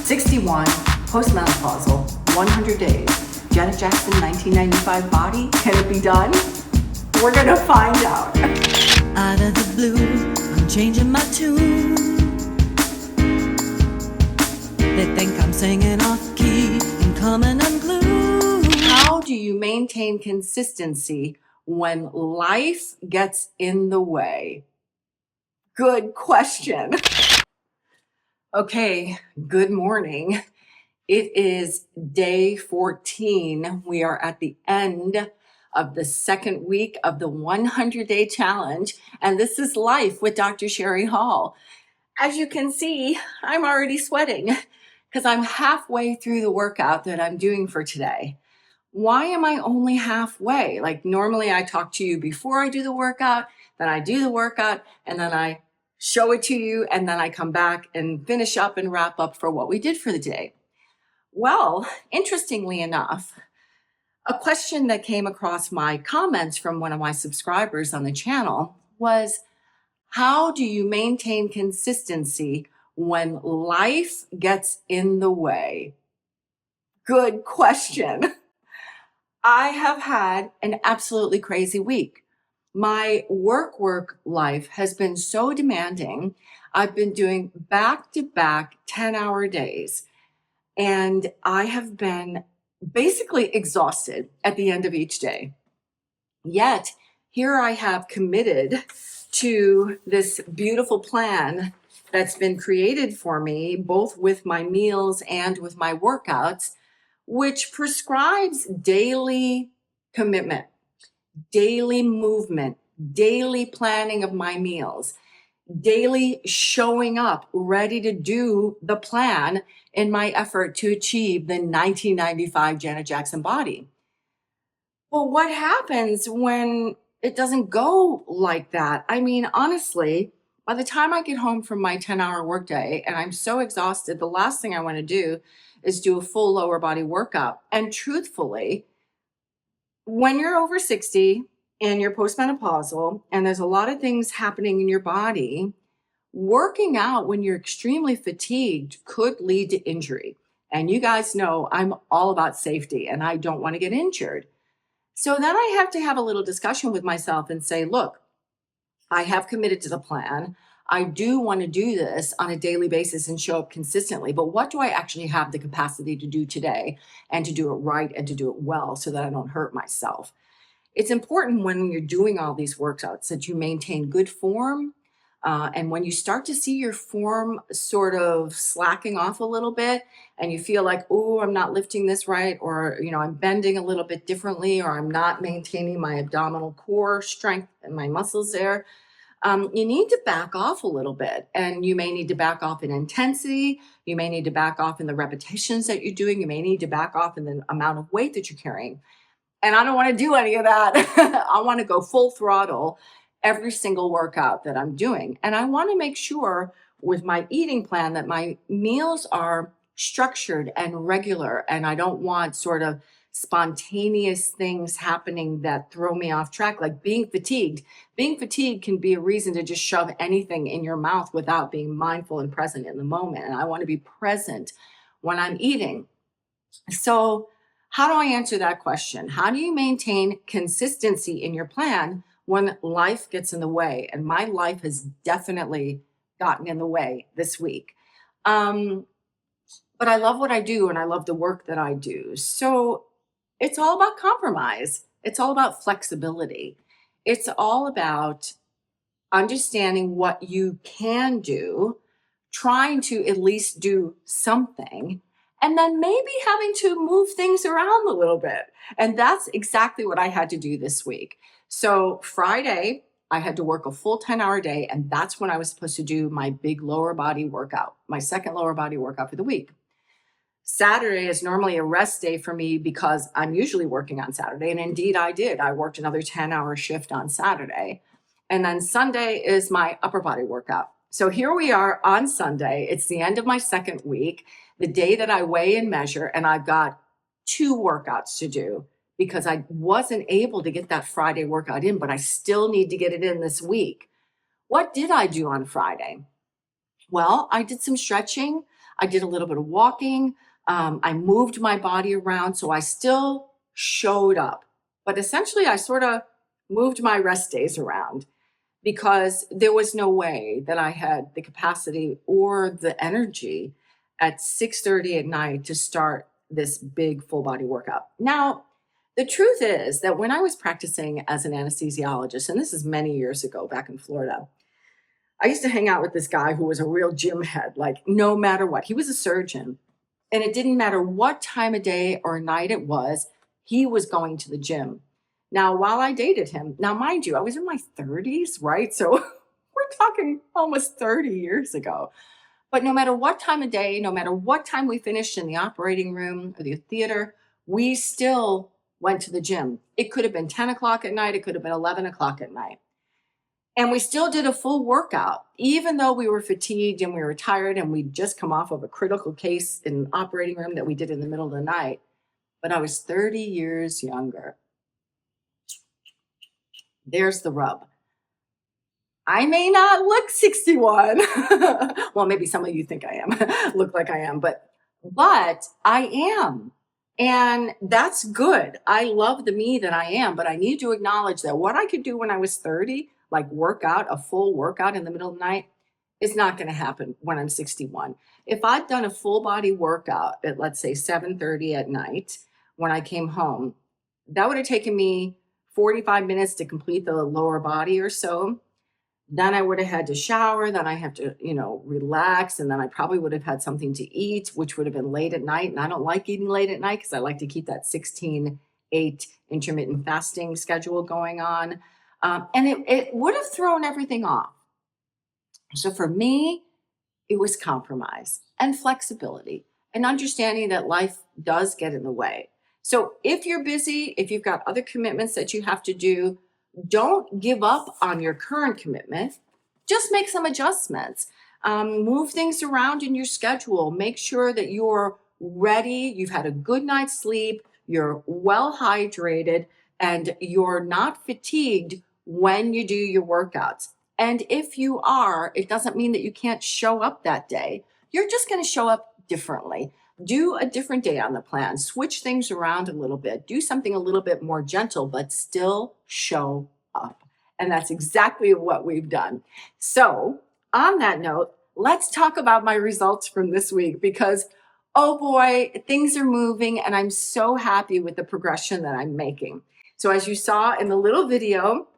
61, post-menopausal, 100 days. Janet Jackson, 1995 body. Can it be done? We're going to find out. Out of the blue, I'm changing my tune. They think I'm singing off key and coming unglued. How do you maintain consistency when life gets in the way? Good question. Okay, good morning. It is day 14. We are at the end of the second week of the 100-day challenge, and this is Life with Dr. Shari Hall. As you can see, I'm already sweating because I'm halfway through the workout that I'm doing for today. Why am I only halfway? Like normally I talk to you before I do the workout, then I do the workout, and then I show it to you, and then I come back and finish up and wrap up for what we did for the day. Well, interestingly enough, a question that came across my comments from one of my subscribers on the channel was, how do you maintain consistency when life gets in the way? Good question. I have had an absolutely crazy week. My work life has been so demanding. I've been doing back-to-back 10-hour days, and I have been basically exhausted at the end of each day. Yet, here I have committed to this beautiful plan that's been created for me, both with my meals and with my workouts, which prescribes daily commitment, daily movement, daily planning of my meals, daily showing up ready to do the plan in my effort to achieve the 1995 Janet Jackson body. Well, what happens when it doesn't go like that? I mean, honestly, by the time I get home from my 10-hour workday and I'm so exhausted, the last thing I want to do is do a full lower body workout. And truthfully, when you're over 60 and you're postmenopausal and there's a lot of things happening in your body, working out when you're extremely fatigued could lead to injury. And you guys know I'm all about safety and I don't want to get injured. So then I have to have a little discussion with myself and say, look, I have committed to the plan. I do want to do this on a daily basis and show up consistently, but what do I actually have the capacity to do today and to do it right and to do it well so that I don't hurt myself? It's important when you're doing all these workouts that you maintain good form. And when you start to see your form sort of slacking off a little bit and you feel like, oh, I'm not lifting this right, or, I'm bending a little bit differently, or I'm not maintaining my abdominal core strength and my muscles there, you need to back off a little bit. And you may need to back off in intensity. You may need to back off in the repetitions that you're doing. You may need to back off in the amount of weight that you're carrying. And I don't want to do any of that. I want to go full throttle every single workout that I'm doing. And I want to make sure with my eating plan that my meals are structured and regular. And I don't want sort of spontaneous things happening that throw me off track, like being fatigued. Being fatigued can be a reason to just shove anything in your mouth without being mindful and present in the moment. And I want to be present when I'm eating. So how do I answer that question? How do you maintain consistency in your plan when life gets in the way? And my life has definitely gotten in the way this week. But I love what I do and I love the work that I do. So it's all about compromise. It's all about flexibility. It's all about understanding what you can do, trying to at least do something, and then maybe having to move things around a little bit. And that's exactly what I had to do this week. So Friday, I had to work a full 10-hour day, and that's when I was supposed to do my big lower body workout, my second lower body workout for the week. Saturday is normally a rest day for me because I'm usually working on Saturday. And indeed I did. I worked another 10-hour shift on Saturday. And then Sunday is my upper body workout. So here we are on Sunday. It's the end of my second week, the day that I weigh and measure, and I've got 2 workouts to do because I wasn't able to get that Friday workout in, but I still need to get it in this week. What did I do on Friday? Well, I did some stretching. I did a little bit of walking. I moved my body around, so I still showed up. But essentially, I sort of moved my rest days around because there was no way that I had the capacity or the energy at 6:30 at night to start this big full body workout. Now, the truth is that when I was practicing as an anesthesiologist, and this is many years ago back in Florida, I used to hang out with this guy who was a real gym head, like no matter what. He was a surgeon, and it didn't matter what time of day or night it was, he was going to the gym. Now, while I dated him, now mind you, I was in my 30s, right? So we're talking almost 30 years ago. But no matter what time of day, no matter what time we finished in the operating room or the theater, we still went to the gym. It could have been 10 o'clock at night, it could have been 11 o'clock at night. And we still did a full workout, even though we were fatigued and we were tired and we'd just come off of a critical case in an operating room that we did in the middle of the night. But I was 30 years younger. There's the rub. I may not look 61. Well, maybe some of you think I am, look like I am, but I am. And that's good. I love the me that I am, but I need to acknowledge that what I could do when I was 30, like work out, a full workout in the middle of the night, is not going to happen when I'm 61. If I'd done a full body workout at, let's say, 7:30 at night when I came home, that would have taken me 45 minutes to complete the lower body or so. Then I would have had to shower. Then I have to, relax. And then I probably would have had something to eat, which would have been late at night. And I don't like eating late at night because I like to keep that 16-8 intermittent fasting schedule going on. And it would have thrown everything off. So for me, it was compromise and flexibility and understanding that life does get in the way. So if you're busy, if you've got other commitments that you have to do, don't give up on your current commitment. Just make some adjustments. Move things around in your schedule. Make sure that you're ready. You've had a good night's sleep. You're well hydrated and you're not fatigued when you do your workouts. And if you are, it doesn't mean that you can't show up that day. You're just going to show up differently. Do a different day on the plan. Switch things around a little bit. Do something a little bit more gentle, but still show up. And that's exactly what we've done. So, on that note, let's talk about my results from this week because, oh boy, things are moving and I'm so happy with the progression that I'm making. So, as you saw in the little video,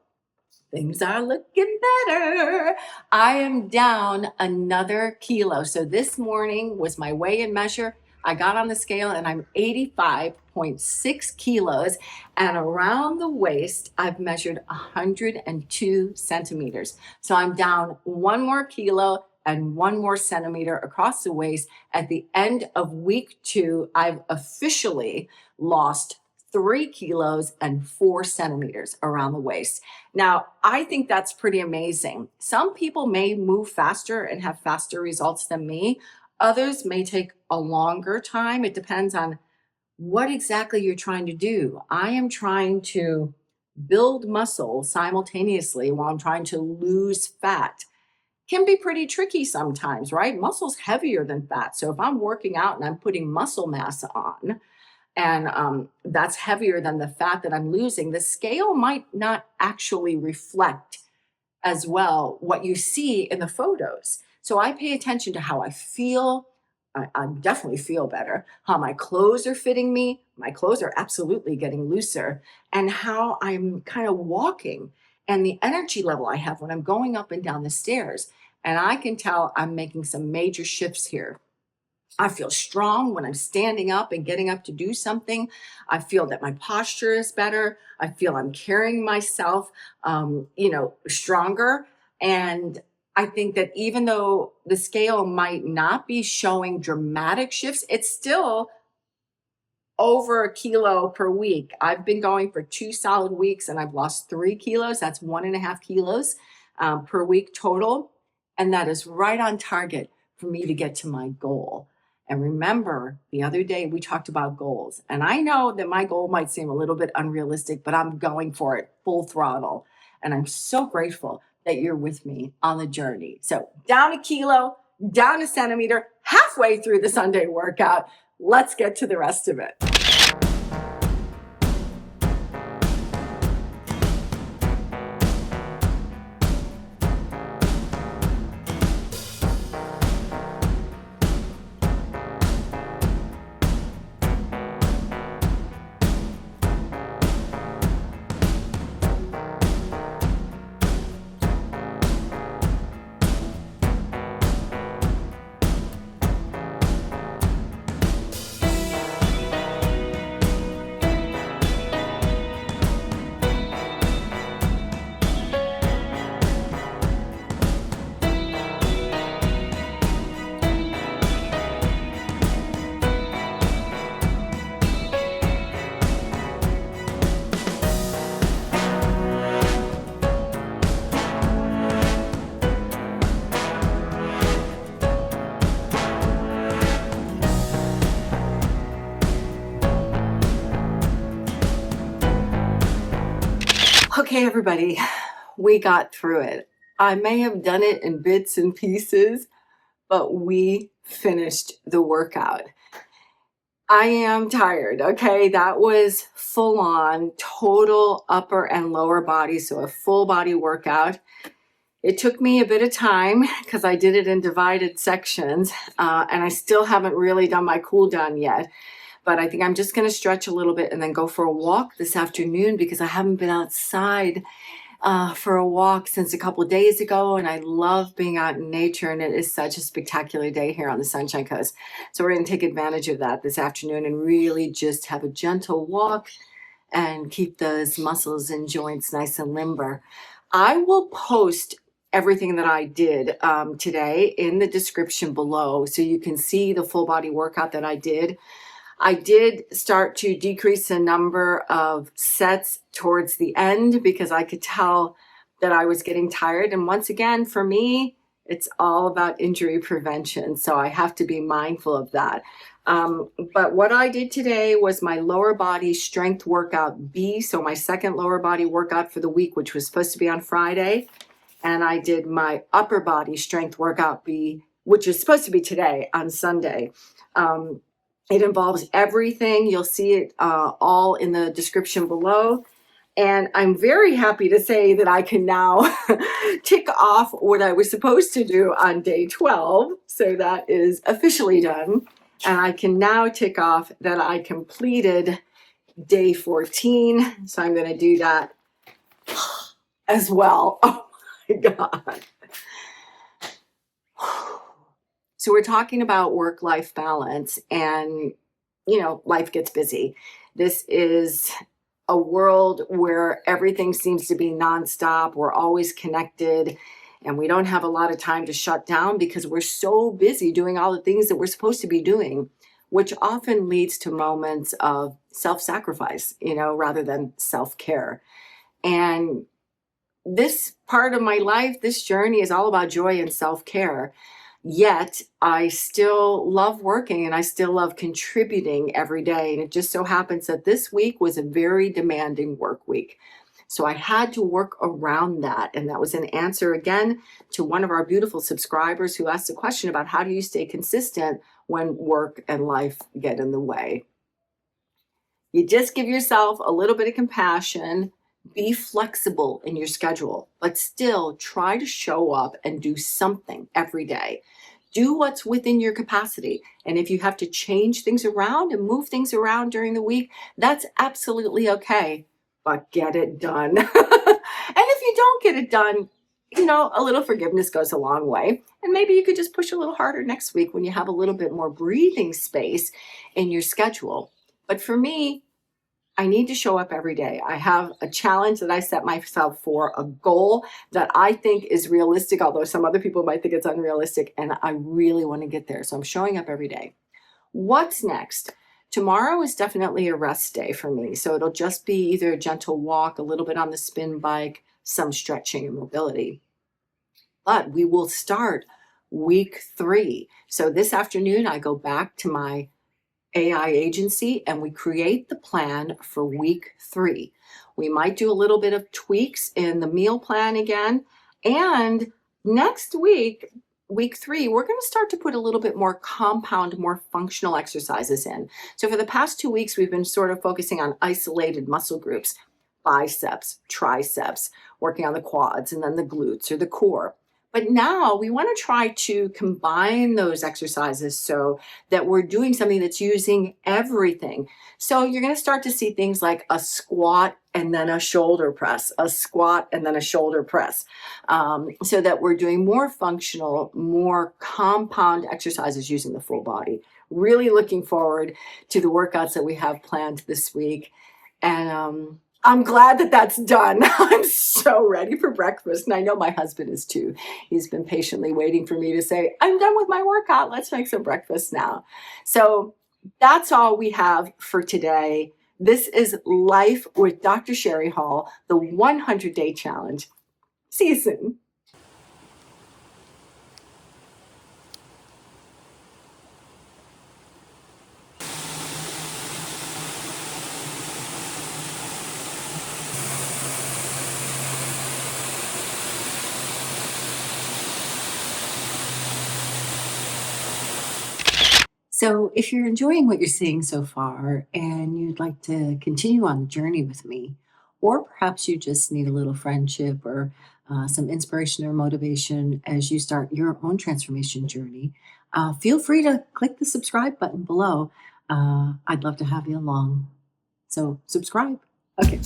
things are looking better. I am down another kilo. So this morning was my weigh and measure. I got on the scale and I'm 85.6 kilos. And around the waist, I've measured 102 centimeters. So I'm down 1 more kilo and 1 more centimeter across the waist. At the end of week 2, I've officially lost 3 kilos and 4 centimeters around the waist. Now, I think that's pretty amazing. Some people may move faster and have faster results than me. Others may take a longer time. It depends on what exactly you're trying to do. I am trying to build muscle simultaneously while I'm trying to lose fat. Can be pretty tricky sometimes, right? Muscle's heavier than fat. So if I'm working out and I'm putting muscle mass on, and that's heavier than the fat that I'm losing, the scale might not actually reflect as well what you see in the photos. So I pay attention to how I feel. I definitely feel better. How my clothes are fitting me. My clothes are absolutely getting looser. And how I'm kind of walking and the energy level I have when I'm going up and down the stairs. And I can tell I'm making some major shifts here. I feel strong when I'm standing up and getting up to do something. I feel that my posture is better. I feel I'm carrying myself, stronger. And I think that even though the scale might not be showing dramatic shifts, it's still over a kilo per week. I've been going for 2 solid weeks and I've lost 3 kilos. That's 1.5 kilos per week total. And that is right on target for me to get to my goal. And remember, the other day we talked about goals. And I know that my goal might seem a little bit unrealistic, but I'm going for it full throttle. And I'm so grateful that you're with me on the journey. So down a kilo, down a centimeter, halfway through the Sunday workout. Let's get to the rest of it. Okay, everybody, we got through it. I may have done it in bits and pieces, but we finished the workout. I am tired, okay? That was full on, total upper and lower body, so a full body workout. It took me a bit of time because I did it in divided sections, and I still haven't really done my cool down yet. But I think I'm just going to stretch a little bit and then go for a walk this afternoon because I haven't been outside for a walk since a couple of days ago, and I love being out in nature, and it is such a spectacular day here on the Sunshine Coast. So we're going to take advantage of that this afternoon and really just have a gentle walk and keep those muscles and joints nice and limber. I will post everything that I did today in the description below so you can see the full body workout that I did. I did start to decrease the number of sets towards the end because I could tell that I was getting tired. And once again, for me, it's all about injury prevention. So I have to be mindful of that. But what I did today was my lower body strength workout B. So my second lower body workout for the week, which was supposed to be on Friday. And I did my upper body strength workout B, which is supposed to be today on Sunday. It involves everything. You'll see it all in the description below. And I'm very happy to say that I can now tick off what I was supposed to do on day 12. So that is officially done. And I can now tick off that I completed day 14. So I'm going to do that as well. Oh my God. So we're talking about work-life balance, and, you know, life gets busy. This is a world where everything seems to be nonstop. We're always connected, and we don't have a lot of time to shut down because we're so busy doing all the things that we're supposed to be doing, which often leads to moments of self-sacrifice, you know, rather than self-care. And this part of my life, this journey is all about joy and self-care. Yet I still love working and I still love contributing every day. And it just so happens that this week was a very demanding work week. So I had to work around that. And that was an answer again to one of our beautiful subscribers who asked a question about how do you stay consistent when work and life get in the way. You just give yourself a little bit of compassion. Be flexible in your schedule, but still try to show up and do something every day. Do what's within your capacity. And if you have to change things around and move things around during the week, that's absolutely okay, but get it done. And if you don't get it done, you know, a little forgiveness goes a long way. And maybe you could just push a little harder next week when you have a little bit more breathing space in your schedule. But for me, I need to show up every day. I have a challenge that I set myself for, a goal that I think is realistic, although some other people might think it's unrealistic, and I really want to get there. So I'm showing up every day. What's next? Tomorrow is definitely a rest day for me. So it'll just be either a gentle walk, a little bit on the spin bike, some stretching and mobility. But we will start week 3. So this afternoon, I go back to my AI agency and we create the plan for week 3. We might do a little bit of tweaks in the meal plan again. And next week, week 3, we're going to start to put a little bit more compound, more functional exercises in. So for the past 2 weeks, we've been sort of focusing on isolated muscle groups, biceps, triceps, working on the quads, and then the glutes or the core. But now we want to try to combine those exercises so that we're doing something that's using everything. So you're going to start to see things like a squat and then a shoulder press, a squat and then a shoulder press, so that we're doing more functional, more compound exercises using the full body. Really looking forward to the workouts that we have planned this week. And I'm glad that that's done. I'm so ready for breakfast. And I know my husband is too. He's been patiently waiting for me to say, I'm done with my workout. Let's make some breakfast now. So that's all we have for today. This is Life with Dr. Shari Hall, the 100-day challenge. See you soon. So, if you're enjoying what you're seeing so far and you'd like to continue on the journey with me, or perhaps you just need a little friendship or some inspiration or motivation as you start your own transformation journey, feel free to click the subscribe button below. I'd love to have you along. So, subscribe. Okay.